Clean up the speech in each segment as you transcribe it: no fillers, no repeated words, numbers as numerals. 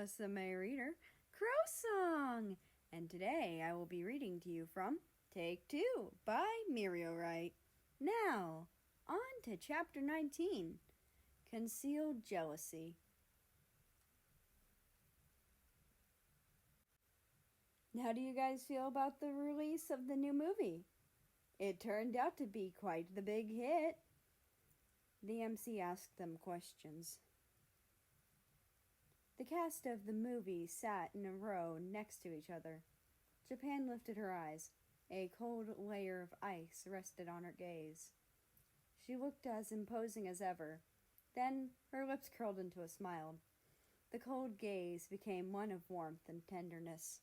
Rusame reader, Crow Song, and today I will be reading to you from Take 2 by Miriorite. Now, on to Chapter 19, Concealed Jealousy. How do you guys feel about the release of the new movie? It turned out to be quite the big hit. The MC asked them questions. The cast of the movie sat in a row next to each other. Japan lifted her eyes. A cold layer of ice rested on her gaze. She looked as imposing as ever. Then her lips curled into a smile. The cold gaze became one of warmth and tenderness.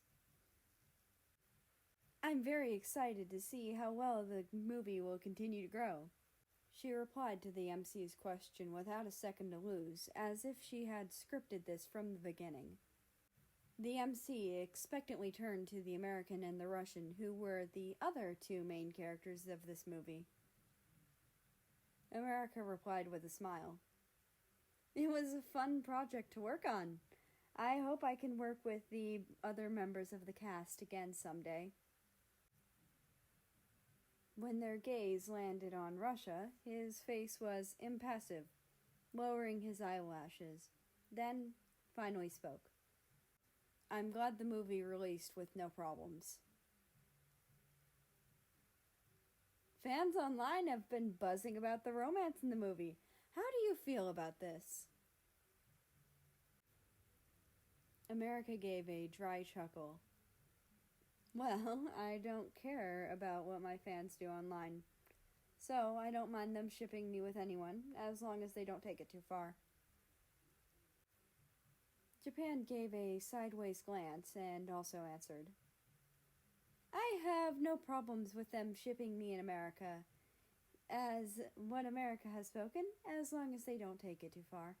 I'm very excited to see how well the movie will continue to grow. She replied to the MC's question without a second to lose, as if she had scripted this from the beginning. The MC expectantly turned to the American and the Russian, who were the other two main characters of this movie. America replied with a smile. It was a fun project to work on. I hope I can work with the other members of the cast again someday. When their gaze landed on Russia, his face was impassive, lowering his eyelashes, then finally spoke. I'm glad the movie released with no problems. Fans online have been buzzing about the romance in the movie. How do you feel about this? America gave a dry chuckle. Well, I don't care about what my fans do online, so I don't mind them shipping me with anyone, as long as they don't take it too far. Japan gave a sideways glance and also answered. I have no problems with them shipping me in America, as what America has spoken, as long as they don't take it too far.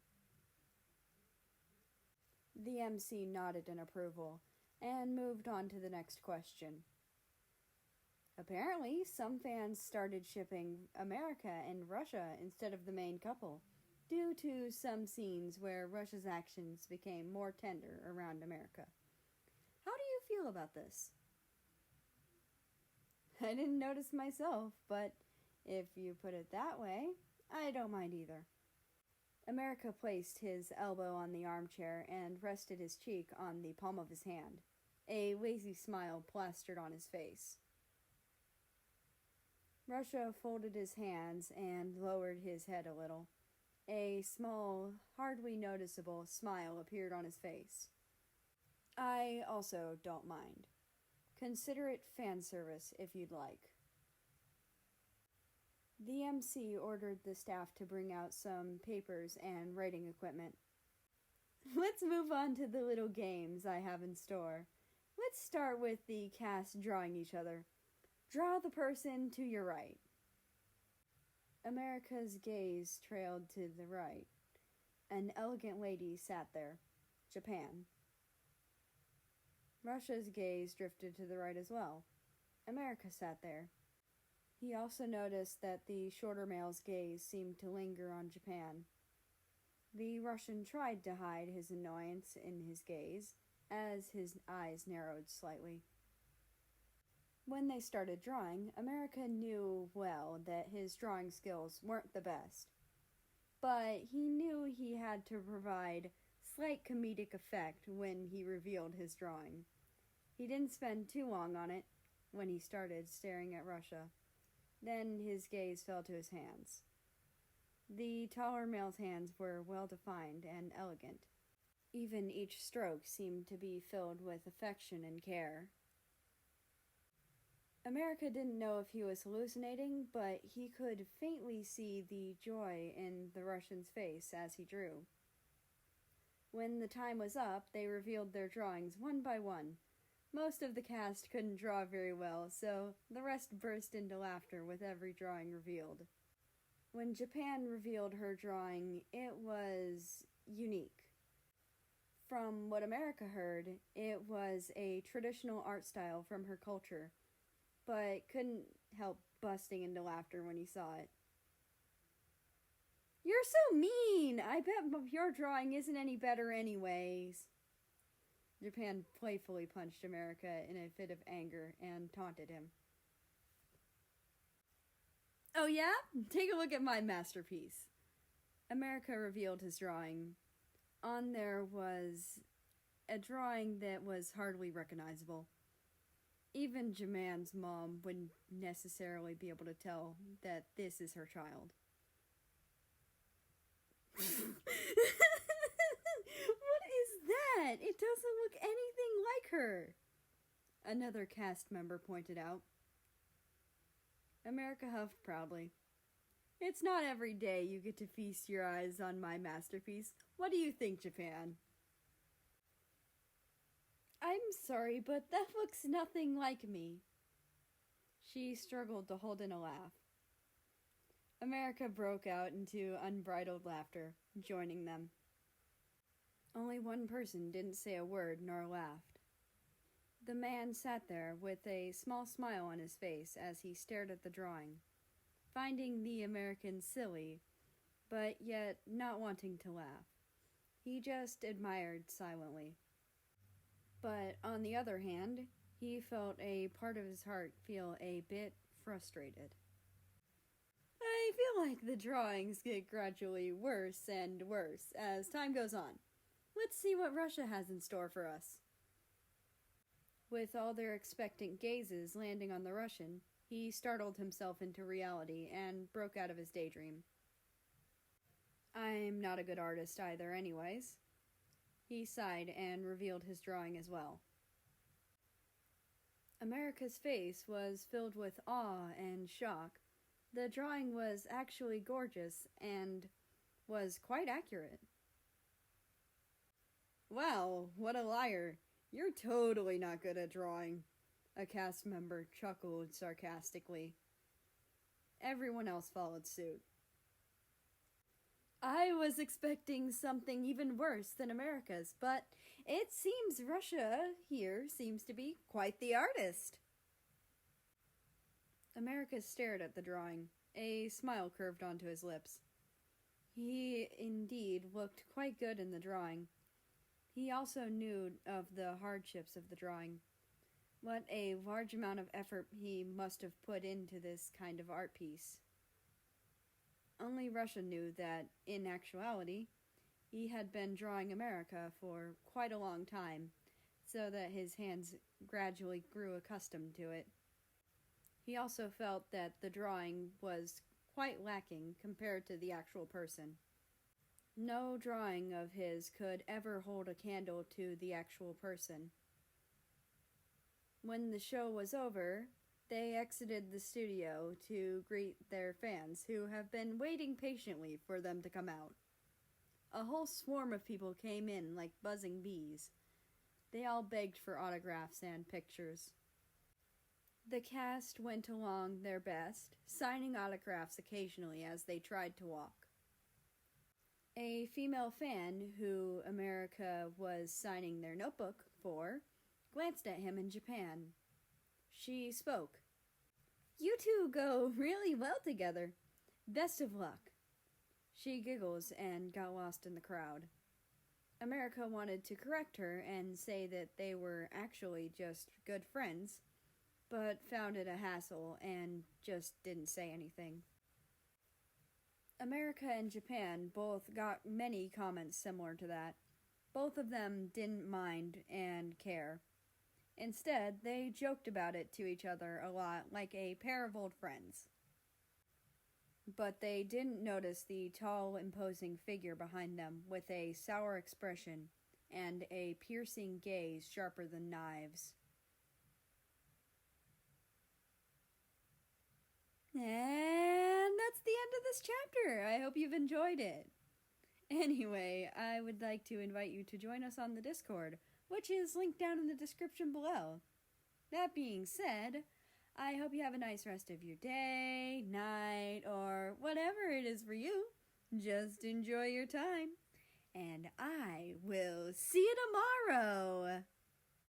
The MC nodded in approval and moved on to the next question. Apparently, some fans started shipping America and Russia instead of the main couple, due to some scenes where Russia's actions became more tender around America. How do you feel about this? I didn't notice myself, but if you put it that way, I don't mind either. America placed his elbow on the armchair and rested his cheek on the palm of his hand. A lazy smile plastered on his face. Russia folded his hands and lowered his head a little. A small, hardly noticeable smile appeared on his face. I also don't mind. Consider it fan service if you'd like. The MC ordered the staff to bring out some papers and writing equipment. Let's move on to the little games I have in store. Let's start with the cast drawing each other. Draw the person to your right. America's gaze trailed to the right. An elegant lady sat there. Japan. Russia's gaze drifted to the right as well. America sat there. He also noticed that the shorter male's gaze seemed to linger on Japan. The Russian tried to hide his annoyance in his gaze, as his eyes narrowed slightly. When they started drawing, America knew well that his drawing skills weren't the best, but he knew he had to provide slight comedic effect when he revealed his drawing. He didn't spend too long on it when he started staring at Russia. Then his gaze fell to his hands. The taller male's hands were well-defined and elegant. Even each stroke seemed to be filled with affection and care. America didn't know if he was hallucinating, but he could faintly see the joy in the Russian's face as he drew. When the time was up, they revealed their drawings one by one. Most of the cast couldn't draw very well, so the rest burst into laughter with every drawing revealed. When Japan revealed her drawing, it was unique. From what America heard, it was a traditional art style from her culture, but couldn't help busting into laughter when he saw it. You're so mean! I bet your drawing isn't any better anyways. Japan playfully punched America in a fit of anger and taunted him. "Oh yeah? Take a look at my masterpiece." America revealed his drawing. On there was a drawing that was hardly recognizable. Even Jaman's mom wouldn't necessarily be able to tell that this is her child. What is that? It doesn't look anything like her, another cast member pointed out. America huffed proudly. "It's not every day you get to feast your eyes on my masterpiece. What do you think, Japan?" "I'm sorry, but that looks nothing like me." She struggled to hold in a laugh. America broke out into unbridled laughter, joining them. Only one person didn't say a word nor laughed. The man sat there with a small smile on his face as he stared at the drawing, finding the American silly, but yet not wanting to laugh. He just admired silently. But on the other hand, he felt a part of his heart feel a bit frustrated. "I feel like the drawings get gradually worse and worse as time goes on. Let's see what Russia has in store for us." With all their expectant gazes landing on the Russian, he startled himself into reality and broke out of his daydream. "I'm not a good artist either anyways." He sighed and revealed his drawing as well. America's face was filled with awe and shock. The drawing was actually gorgeous and was quite accurate. "Wow, what a liar. You're totally not good at drawing," a cast member chuckled sarcastically. Everyone else followed suit. "I was expecting something even worse than America's, but it seems Russia here seems to be quite the artist." America stared at the drawing. A smile curved onto his lips. He indeed looked quite good in the drawing. He also knew of the hardships of the drawing. What a large amount of effort he must have put into this kind of art piece. Only Russia knew that, in actuality, he had been drawing America for quite a long time, so that his hands gradually grew accustomed to it. He also felt that the drawing was quite lacking compared to the actual person. No drawing of his could ever hold a candle to the actual person. When the show was over, they exited the studio to greet their fans, who have been waiting patiently for them to come out. A whole swarm of people came in like buzzing bees. They all begged for autographs and pictures. The cast went along their best, signing autographs occasionally as they tried to walk. A female fan, who America was signing their notebook for, glanced at him in Japan. She spoke. "You two go really well together. Best of luck." She giggles and got lost in the crowd. America wanted to correct her and say that they were actually just good friends, but found it a hassle and just didn't say anything. America and Japan both got many comments similar to that. Both of them didn't mind and care. Instead, they joked about it to each other a lot, like a pair of old friends. But they didn't notice the tall, imposing figure behind them with a sour expression and a piercing gaze sharper than knives. And that's the end of this chapter. I hope you've enjoyed it. Anyway, I would like to invite you to join us on the Discord, which is linked down in the description below. That being said, I hope you have a nice rest of your day, night, or whatever it is for you. Just enjoy your time. And I will see you tomorrow.